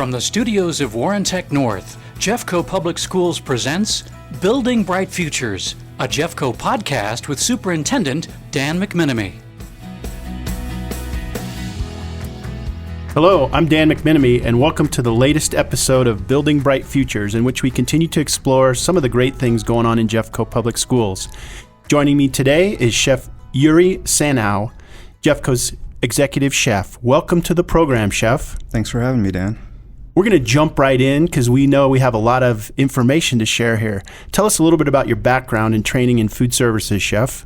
From the studios of Warrantech North, Jeffco Public Schools presents Building Bright Futures, a Jeffco podcast with Superintendent Dan McMinimee. Hello, I'm Dan McMinimee, and welcome to the latest episode of Building Bright Futures, in which we continue to explore some of the great things going on in Jeffco Public Schools. Joining me today is Chef Yuri Sanow, Jeffco's executive chef. Welcome to the program, Chef. Thanks for having me, Dan. We're going to jump right in because we know we have a lot of information to share here. Tell us a little bit about your background and training in food services, Chef.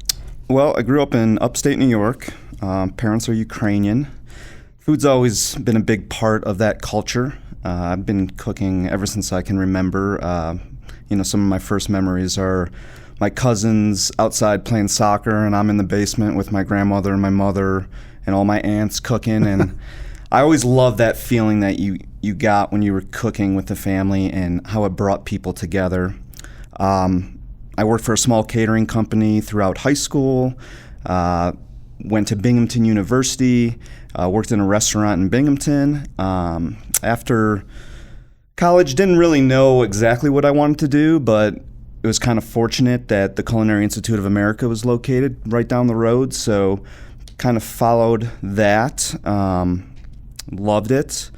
Well, I grew up in upstate New York. Parents are Ukrainian. Food's always been a big part of that culture. I've been cooking ever since I can remember. Some of my first memories are my cousins outside playing soccer, and I'm in the basement with my grandmother and my mother and all my aunts cooking. And I always loved that feeling that you got when you were cooking with the family and how it brought people together. I worked for a small catering company throughout high school, went to Binghamton University, worked in a restaurant in Binghamton. After college, didn't really know exactly what I wanted to do, but it was kind of fortunate that the Culinary Institute of America was located right down the road, so kind of followed that. Loved it.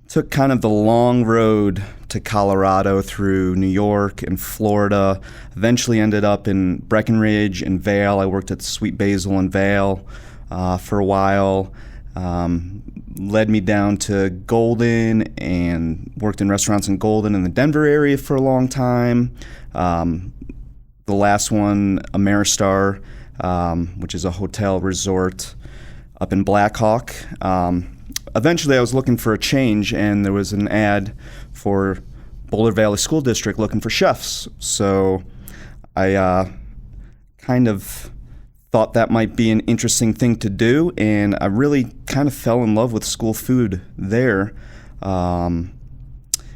Took kind of the long road to Colorado through New York and Florida. Eventually ended up in Breckenridge and Vail. I worked at Sweet Basil in Vail for a while. Led me down to Golden and worked in restaurants in Golden in the Denver area for a long time. The last one, Ameristar, which is a hotel resort up in Black Hawk. Eventually I was looking for a change, and there was an ad for Boulder Valley School District looking for chefs. So I kind of thought that might be an interesting thing to do, and I really kind of fell in love with school food there.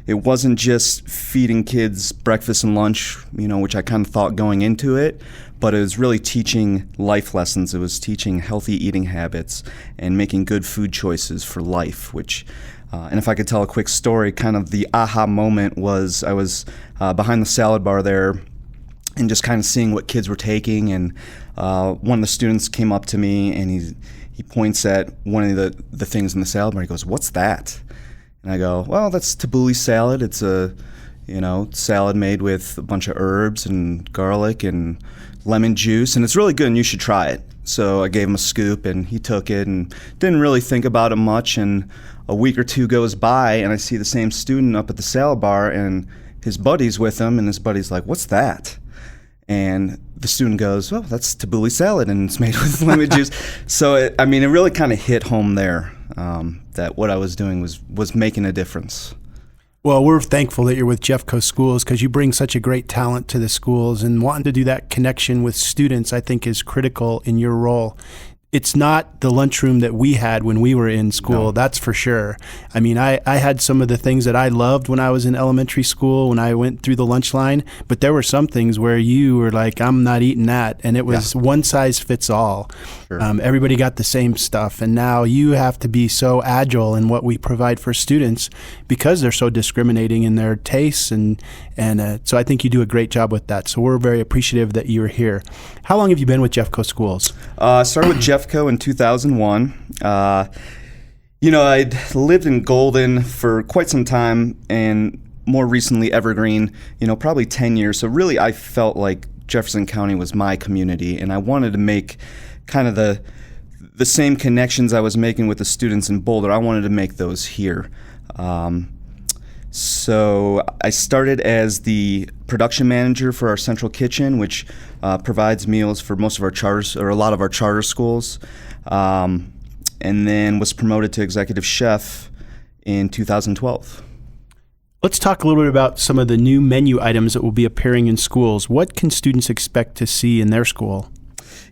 It wasn't just feeding kids breakfast and lunch, which I kind of thought going into it, but it was really teaching life lessons. It was teaching healthy eating habits and making good food choices for life, and if I could tell a quick story, kind of the aha moment was I was behind the salad bar there and just kind of seeing what kids were taking, and one of the students came up to me and he points at one of the things in the salad bar. He goes, "What's that?" And I go, "Well, that's tabbouleh salad. It's a salad made with a bunch of herbs and garlic and lemon juice, and it's really good, and you should try it." So I gave him a scoop, and he took it and didn't really think about it much. And a week or two goes by, and I see the same student up at the salad bar, and his buddy's with him, and his buddy's like, "What's that?" And the student goes, "Well, that's tabbouleh salad, and it's made with lemon juice." So it really kind of hit home there that what I was doing was making a difference. Well, we're thankful that you're with Jeffco Schools because you bring such a great talent to the schools, and wanting to do that connection with students, I think, is critical in your role. It's not the lunchroom that we had when we were in school, no. That's for sure. I had some of the things that I loved when I was in elementary school, when I went through the lunch line, but there were some things where you were like, "I'm not eating that," and it was one size fits all. Sure. Everybody got the same stuff, and now you have to be so agile in what we provide for students because they're so discriminating in their tastes, and so I think you do a great job with that. So we're very appreciative that you're here. How long have you been with Jeffco Schools? I started with Jeffco in 2001. I'd lived in Golden for quite some time, and more recently Evergreen, probably 10 years. So really I felt like Jefferson County was my community, and I wanted to make kind of the same connections I was making with the students in Boulder. I wanted to make those here. So I started as the production manager for our central kitchen, which provides meals for most of our charters, or a lot of our charter schools, and then was promoted to executive chef in 2012. Let's talk a little bit about some of the new menu items that will be appearing in schools. What can students expect to see in their school?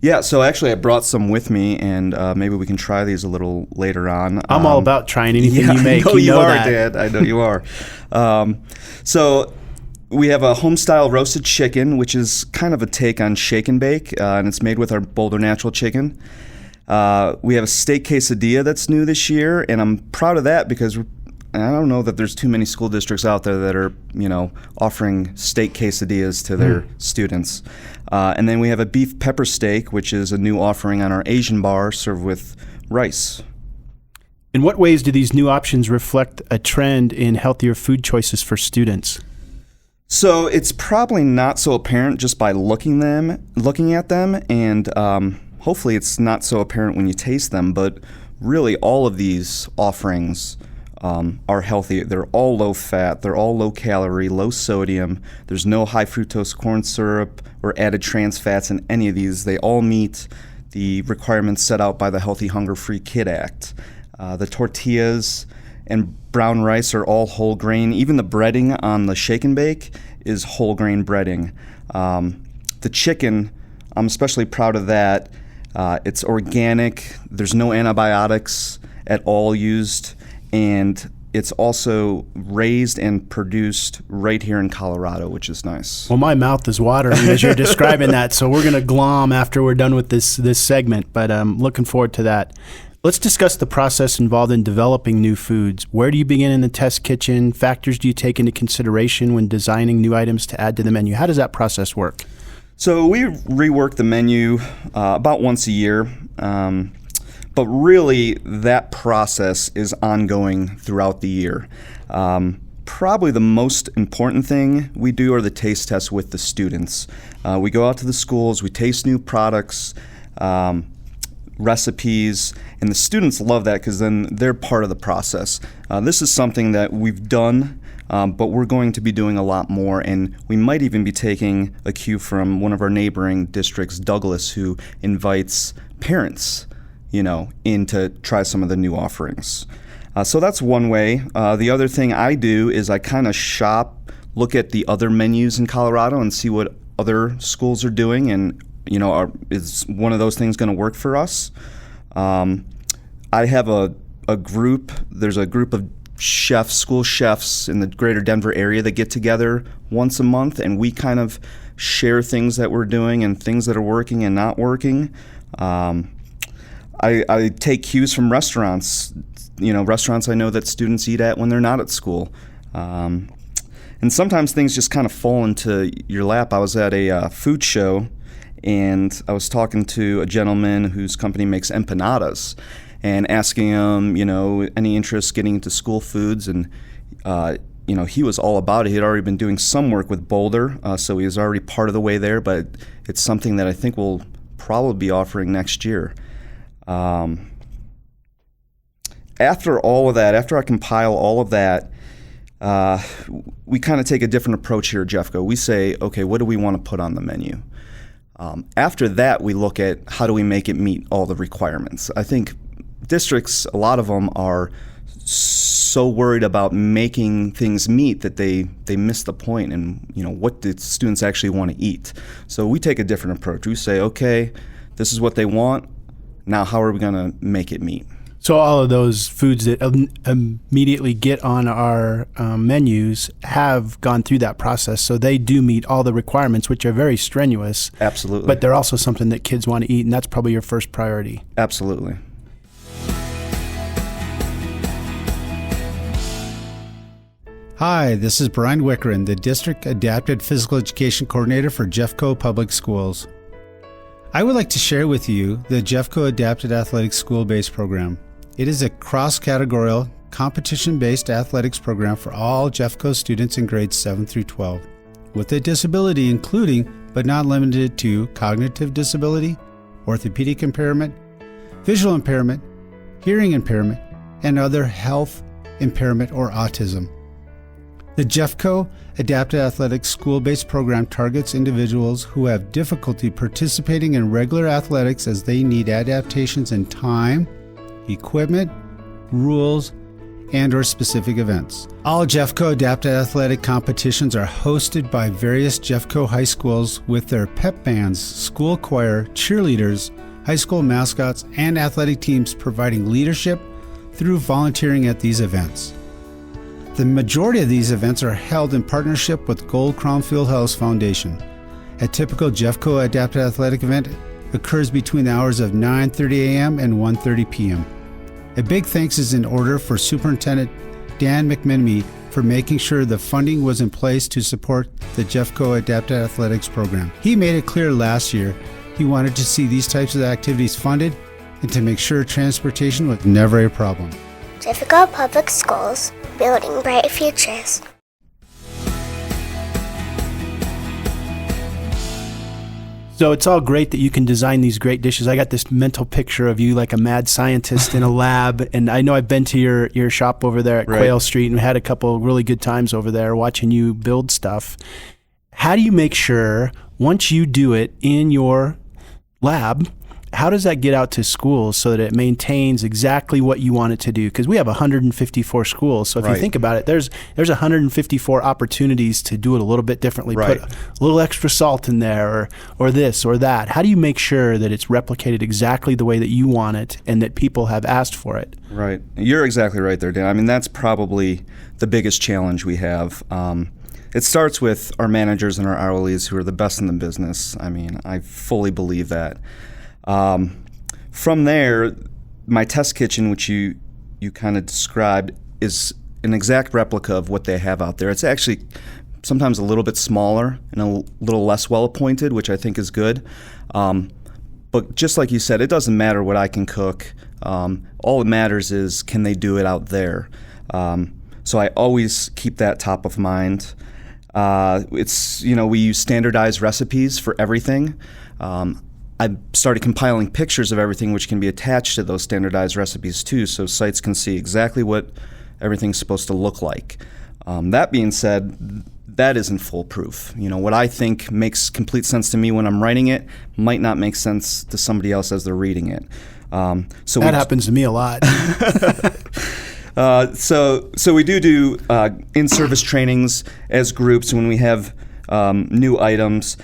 Yeah, so actually I brought some with me, and maybe we can try these a little later on. I'm all about trying anything you make. I know you are, that. Dad. I know you are. So we have a home-style roasted chicken, which is kind of a take on shake and bake, and it's made with our Boulder Natural chicken. We have a steak quesadilla that's new this year, and I'm proud of that because and I don't know that there's too many school districts out there that are, offering steak quesadillas to their students. And then we have a beef pepper steak, which is a new offering on our Asian bar served with rice. In what ways do these new options reflect a trend in healthier food choices for students? So it's probably not so apparent just by looking at them, and hopefully it's not so apparent when you taste them, but really all of these offerings are healthy. They're all low fat, they're all low calorie, low sodium. There's no high fructose corn syrup or added trans fats in any of these. They all meet the requirements set out by the Healthy Hunger Free Kid Act. The tortillas and brown rice are all whole grain. Even the breading on the shake and bake is whole grain breading. The chicken, I'm especially proud of that. It's organic. There's no antibiotics at all used, and it's also raised and produced right here in Colorado, which is nice. Well, my mouth is watering as you're describing that, so we're going to glom after we're done with this segment, but I'm looking forward to that. Let's discuss the process involved in developing new foods. Where do you begin in the test kitchen? Factors do you take into consideration when designing new items to add to the menu? How does that process work? So we rework the menu about once a year, but really that process is ongoing throughout the year. Probably the most important thing we do are the taste tests with the students. We go out to the schools, we taste new products, recipes, and the students love that because then they're part of the process. This is something that we've done, but we're going to be doing a lot more, and we might even be taking a cue from one of our neighboring districts, Douglas, who invites parents, in to try some of the new offerings. So that's one way. The other thing I do is I kind of look at the other menus in Colorado and see what other schools are doing, and is one of those things going to work for us? I have a group. There's a group of school chefs in the greater Denver area that get together once a month, and we kind of share things that we're doing and things that are working and not working. I take cues from restaurants, restaurants I know that students eat at when they're not at school. And sometimes things just kind of fall into your lap. I was at a food show, and I was talking to a gentleman whose company makes empanadas and asking him, any interest getting into school foods. And, he was all about it. He had already been doing some work with Boulder, so he was already part of the way there, but it's something that I think we'll probably be offering next year. After all of that, after I compile all of that, we kind of take a different approach here at Jeffco. We say, okay, what do we want to put on the menu? After that, we look at how do we make it meet all the requirements. I think districts, a lot of them are so worried about making things meet that they miss the point and what the students actually want to eat. So we take a different approach. We say, okay, this is what they want. Now how are we going to make it meet? So all of those foods that immediately get on our menus have gone through that process, so they do meet all the requirements, which are very strenuous. Absolutely. But they're also something that kids want to eat, and that's probably your first priority. Absolutely. Hi, this is Brian Wickeren, the District Adapted Physical Education Coordinator for Jeffco Public Schools. I would like to share with you the Jeffco Adapted Athletics School-Based Program. It is a cross-categorical, competition-based athletics program for all Jeffco students in grades 7 through 12, with a disability including, but not limited to, cognitive disability, orthopedic impairment, visual impairment, hearing impairment, and other health impairment or autism. The Jeffco Adapted Athletics School-Based Program targets individuals who have difficulty participating in regular athletics as they need adaptations in time, equipment, rules, and/or specific events. All Jeffco Adapted Athletic competitions are hosted by various Jeffco high schools with their pep bands, school choir, cheerleaders, high school mascots, and athletic teams providing leadership through volunteering at these events. The majority of these events are held in partnership with Gold Crown Fieldhouse Foundation. A typical Jeffco Adapted Athletic event occurs between the hours of 9:30 a.m. and 1:30 p.m. A big thanks is in order for Superintendent Dan McMinimee for making sure the funding was in place to support the Jeffco Adapted Athletics program. He made it clear last year he wanted to see these types of activities funded and to make sure transportation was never a problem. Jeffco Public Schools, building bright futures. So it's all great that you can design these great dishes. I got this mental picture of you like a mad scientist in a lab, and I know I've been to your shop over there at Quail Street and had a couple really good times over there watching you build stuff. How do you make sure, once you do it in your lab, how does that get out to schools so that it maintains exactly what you want it to do? Because we have 154 schools. So if you think about it, there's 154 opportunities to do it a little bit differently. Put a little extra salt in there or this or that. How do you make sure that it's replicated exactly the way that you want it and that people have asked for it? Right. You're exactly right there, Dan. I mean, that's probably the biggest challenge we have. It starts with our managers and our hourlies who are the best in the business. I mean, I fully believe that. From there, my test kitchen, which you kind of described, is an exact replica of what they have out there. It's actually sometimes a little bit smaller and a little less well appointed, which I think is good. But just like you said, it doesn't matter what I can cook. All that matters is, can they do it out there? So I always keep that top of mind. We use standardized recipes for everything. I started compiling pictures of everything which can be attached to those standardized recipes too, so sites can see exactly what everything's supposed to look like. That being said, that isn't foolproof. What I think makes complete sense to me when I'm writing it might not make sense to somebody else as they're reading it. So that happens to me a lot. So we do in-service trainings as groups when we have new items.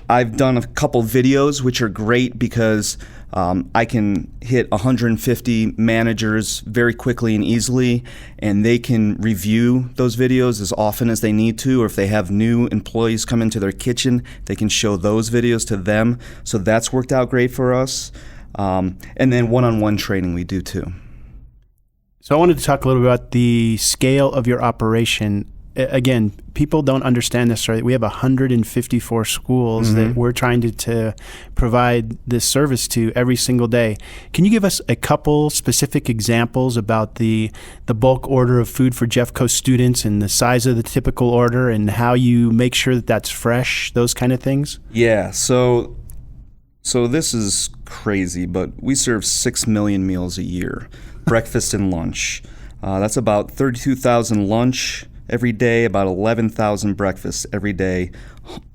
I've done a couple videos which are great because I can hit 150 managers very quickly and easily, and they can review those videos as often as they need to, or if they have new employees come into their kitchen, they can show those videos to them. So that's worked out great for us. And then one-on-one training we do too. So I wanted to talk a little bit about the scale of your operation. Again, people don't understand this, right? We have 154 schools that we're trying to provide this service to every single day. Can you give us a couple specific examples about the bulk order of food for Jeffco students and the size of the typical order and how you make sure that that's fresh, those kind of things? Yeah, so this is crazy, but we serve 6 million meals a year, breakfast and lunch. That's about 32,000 lunch every day, about 11,000 breakfasts every day,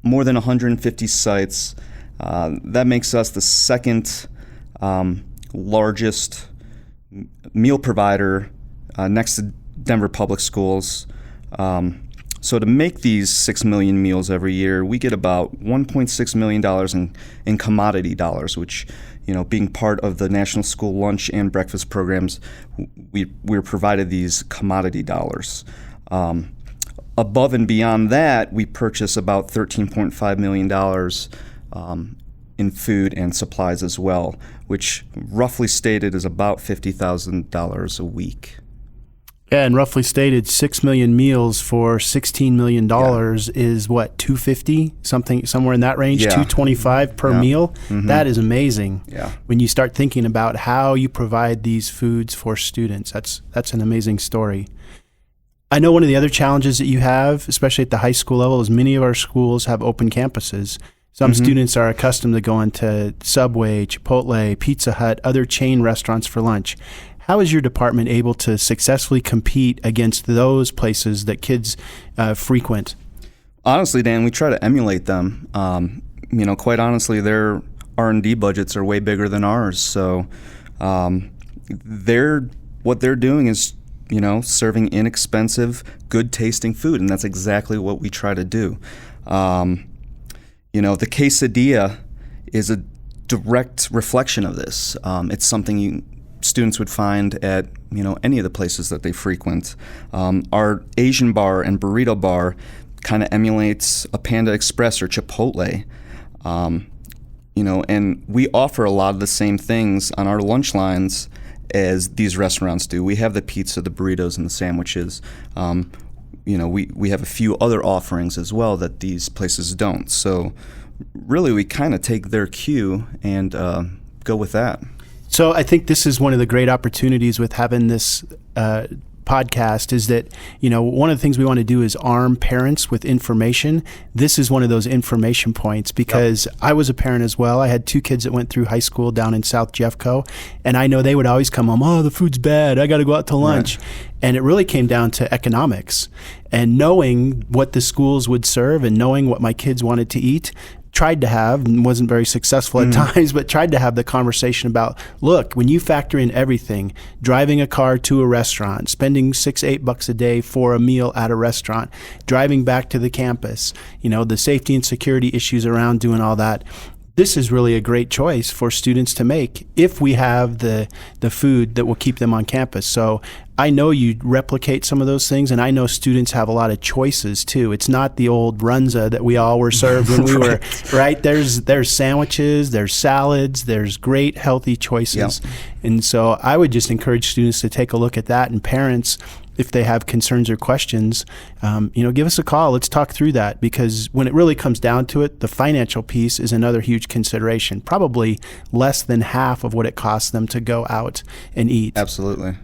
more than 150 sites. That makes us the second largest meal provider next to Denver Public Schools. So to make these 6 million meals every year, we get about $1.6 million in commodity dollars, which, being part of the National School Lunch and Breakfast programs, we're provided these commodity dollars. Above and beyond that, we purchase about $13.5 million in food and supplies as well, which roughly stated is about $50,000 a week. Yeah, and roughly stated, 6 million meals for $16 million is what, $250, somewhere in that range, $225 per meal? That is amazing. Yeah. When you start thinking about how you provide these foods for students, that's an amazing story. I know one of the other challenges that you have, especially at the high school level, is many of our schools have open campuses. Some students are accustomed to going to Subway, Chipotle, Pizza Hut, other chain restaurants for lunch. How is your department able to successfully compete against those places that kids frequent? Honestly, Dan, we try to emulate them. Quite honestly, their R&D budgets are way bigger than ours. So what they're doing is serving inexpensive, good-tasting food, and that's exactly what we try to do. The quesadilla is a direct reflection of this. It's something students would find at any of the places that they frequent. Our Asian bar and burrito bar kind of emulates a Panda Express or Chipotle. And we offer a lot of the same things on our lunch lines as these restaurants do. We have the pizza, the burritos, and the sandwiches. We have a few other offerings as well that these places don't. So really, we kind of take their cue and go with that. So I think this is one of the great opportunities with having this podcast is that, one of the things we want to do is arm parents with information. This is one of those information points because I was a parent as well. I had 2 kids that went through high school down in South Jeffco, and I know they would always come home, oh, the food's bad, I got to go out to lunch. Right. And it really came down to economics and knowing what the schools would serve and knowing what my kids wanted to eat. Tried to have, and wasn't very successful at times, but tried to have the conversation about, look, when you factor in everything, driving a car to a restaurant, spending $6-8 a day for a meal at a restaurant, driving back to the campus, the safety and security issues around doing all that, this is really a great choice for students to make if we have the food that will keep them on campus. So I know you replicate some of those things, and I know students have a lot of choices too. It's not the old runza that we all were served when we were, right? There's sandwiches, there's salads, there's great healthy choices. Yep. And so I would just encourage students to take a look at that, and parents, if they have concerns or questions, give us a call. Let's talk through that, because when it really comes down to it, the financial piece is another huge consideration, probably less than half of what it costs them to go out and eat. Absolutely.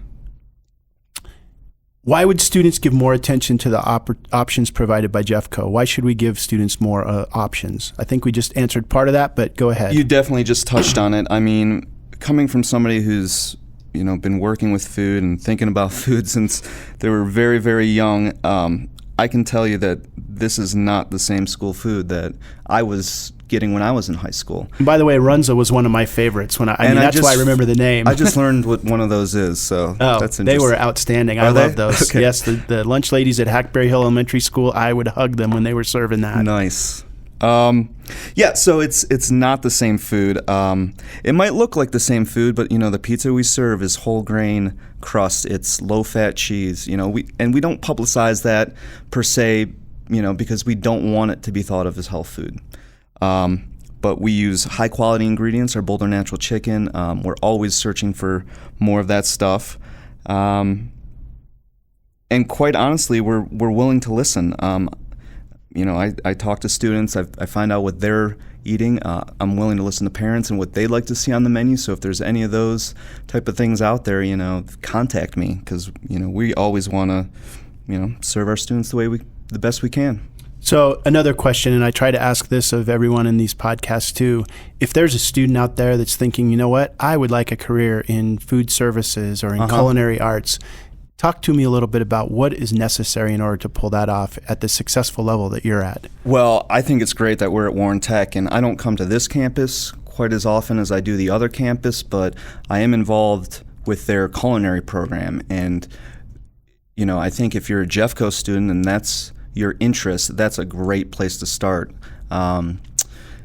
Why would students give more attention to the options provided by Jeffco? Why should we give students more options? I think we just answered part of that, but go ahead. You definitely just touched on it. I mean, coming from somebody who's been working with food and thinking about food since they were very, very young, I can tell you that this is not the same school food that I was getting when I was in high school. And by the way, runza was one of my favorites. That's why I remember the name. I just learned what one of those is, so that's interesting. They were outstanding. I love those. Okay. Yes, the lunch ladies at Hackberry Hill Elementary School, I would hug them when they were serving that. Nice. So it's not the same food. It might look like the same food, but the pizza we serve is whole grain crust. It's low fat cheese. We don't publicize that per se, because we don't want it to be thought of as health food. But we use high quality ingredients. Our Boulder Natural Chicken. We're always searching for more of that stuff. And quite honestly, we're willing to listen. I talk to students. I find out what they're eating. I'm willing to listen to parents and what they'd like to see on the menu. So if there's any of those type of things out there, contact me, because we always want to, serve our students the best we can. So another question, and I try to ask this of everyone in these podcasts too, if there's a student out there that's thinking, you know what, I would like a career in food services or in culinary arts, talk to me a little bit about what is necessary in order to pull that off at the successful level that you're at. Well, I think it's great that we're at Warren Tech, and I don't come to this campus quite as often as I do the other campus, but I am involved with their culinary program. And, I think if you're a Jeffco student and that's your interest, that's a great place to start.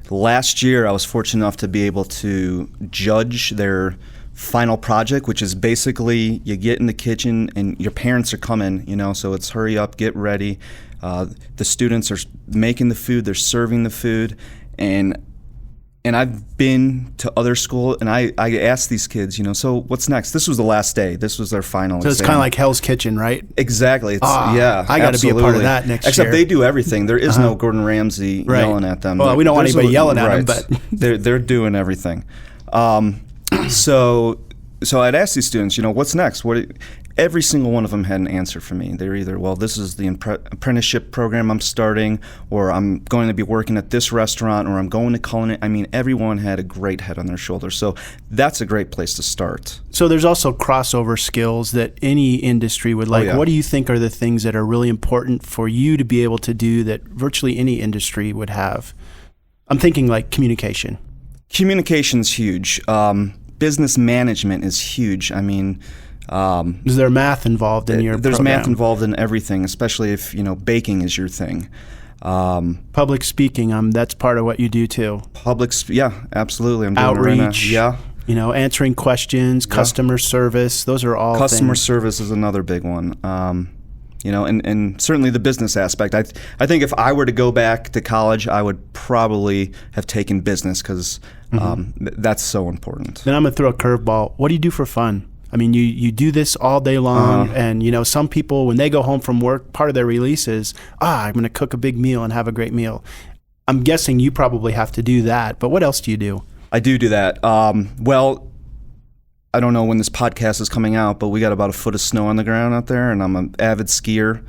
Last year, I was fortunate enough to be able to judge their final project, which is basically you get in the kitchen and your parents are coming, so it's hurry up, get ready. The students are making the food, they're serving the food, and I've been to other school, and I asked these kids, so what's next? This was the last day. This was their final exam. So it's kind of like Hell's Kitchen, right? Exactly. Yeah, I got to be a part of that next year. Except they do everything. There is no Gordon Ramsay yelling at them. Well, we don't want anybody yelling at them, but they're doing everything. So I'd ask these students, what's next? Every single one of them had an answer for me. They're either, well, this is the apprenticeship program I'm starting, or I'm going to be working at this restaurant, or I'm going to culinary. I mean, everyone had a great head on their shoulders. So that's a great place to start. So there's also crossover skills that any industry would like. What do you think are the things that are really important for you to be able to do that virtually any industry would have? I'm thinking like communication. Communication's huge. Business management is huge. I mean, is there math involved in your There's program? math involved in everything, especially if, baking is your thing. Public speaking, that's part of what you do too. Yeah, absolutely. I'm doing outreach, answering questions, customer service, those are all Customer things. Service is another big one. And certainly the business aspect. I think if I were to go back to college, I would probably have taken business because that's so important. Then I'm going to throw a curveball. What do you do for fun? I mean, you do this all day long, and some people, when they go home from work, part of their release is, I'm going to cook a big meal and have a great meal. I'm guessing you probably have to do that, but what else do you do? I do that. Well, I don't know when this podcast is coming out, but we got about a foot of snow on the ground out there, and I'm an avid skier.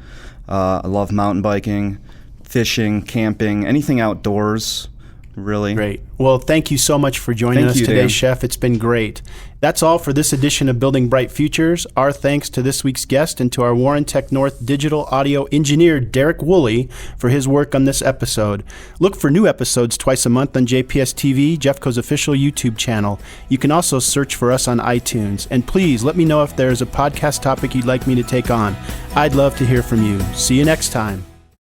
I love mountain biking, fishing, camping, anything outdoors, really. Great. Well, thank you so much for joining us today, Dan. Chef. It's been great. That's all for this edition of Building Bright Futures. Our thanks to this week's guest and to our Warren Tech North digital audio engineer, Derek Woolley, for his work on this episode. Look for new episodes twice a month on JPS-TV, Jeffco's official YouTube channel. You can also search for us on iTunes. And please let me know if there's a podcast topic you'd like me to take on. I'd love to hear from you. See you next time.